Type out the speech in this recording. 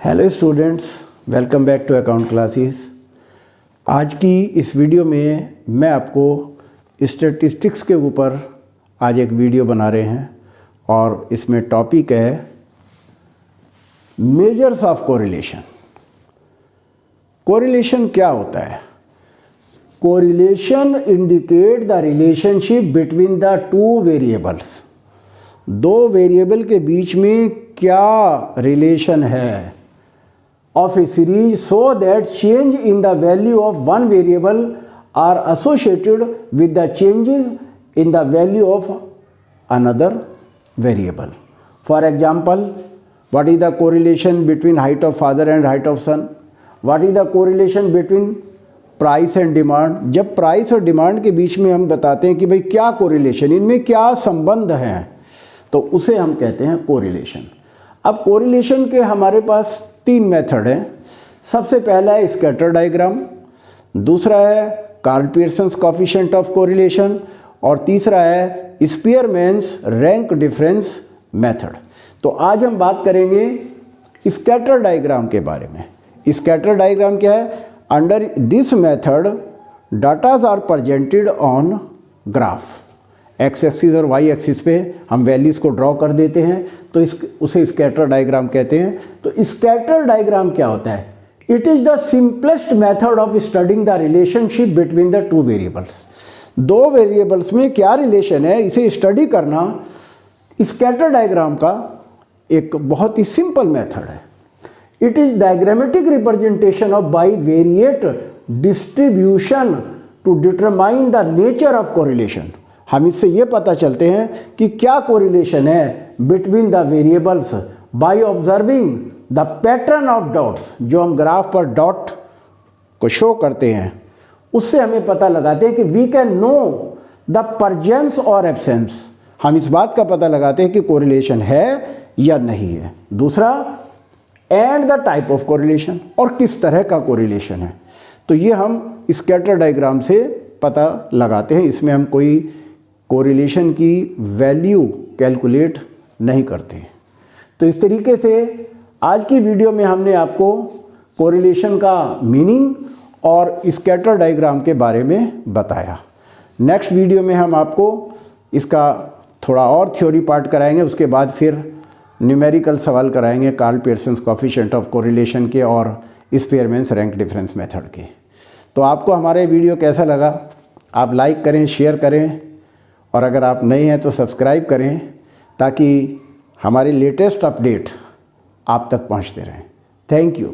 Hello students, welcome back to account classes. आज की इस वीडियो में मैं आपको स्टैटिस्टिक्स के ऊपर आज एक वीडियो बना रहे हैं और इसमें टॉपिक है मेजर्स ऑफ कोरिलेशन। कोरिलेशन क्या होता है? Correlation indicate the relationship between the two variables. दो वेरिएबल के बीच में क्या रिलेशन है of a series so that change in the value of one variable are associated with the changes in the value of another variable. For example, what is the correlation between height of father and height of son? What is the correlation between price and demand? जब price और demand के बीच में हम बताते हैं कि भाई क्या कोरिलेशन, इनमें क्या संबंध हैं, तो उसे हम कहते हैं कोरिलेशन। अब कोरिलेशन के हमारे पास तीन मेथड हैं। सबसे पहला है स्कैटर डायग्राम, दूसरा है Karl Pearson's coefficient of correlation और तीसरा है स्पीयरमैन्स रैंक डिफरेंस मेथड। तो आज हम बात करेंगे स्कैटर डायग्राम के बारे में। स्कैटर डायग्राम क्या है? Under this method datas are presented on graph. X axis और वाई एक्सिस पे हम वैल्यूज़ को ड्रॉ कर देते हैं, तो उसे स्कैटर डायग्राम कहते हैं। तो स्कैटर डायग्राम क्या होता है? It is the simplest method of studying the relationship between the two variables. दो वेरिएबल्स में क्या रिलेशन है, इसे स्टडी करना स्कैटर डायग्राम का एक बहुत ही सिंपल मेथड है। It is diagrammatic representation of bivariate distribution to determine the nature of correlation. हम इससे ये पता चलते हैं कि क्या कोरिलेशन है between the variables by observing the pattern of dots. जो हम ग्राफ पर डॉट को शो करते हैं उससे हमें पता लगाते हैं कि we can know the presence और एब्सेंस। हम इस बात का पता लगाते हैं कि कोरिलेशन है या नहीं है। दूसरा, and the type of correlation, और किस तरह का कोरिलेशन है। तो ये हम स्कैटर डायग्राम से पता लगाते हैं। इसमें हम कोई कोरिलेशन की वैल्यू कैलकुलेट नहीं करते। तो इस तरीके से आज की वीडियो में हमने आपको कोरिलेशन का मीनिंग और स्कैटर डायग्राम के बारे में बताया। नेक्स्ट वीडियो में हम आपको इसका थोड़ा और थ्योरी पार्ट कराएंगे, उसके बाद फिर न्यूमेरिकल सवाल कराएंगे Karl Pearson's coefficient of correlation के और स्पीयरमैन्स रैंक डिफरेंस मेथड के। तो आपको हमारे वीडियो कैसा लगा? आप लाइक करें, शेयर करें और अगर आप नए हैं तो सब्सक्राइब करें ताकि हमारी लेटेस्ट अपडेट आप तक पहुंचते रहें। Thank you.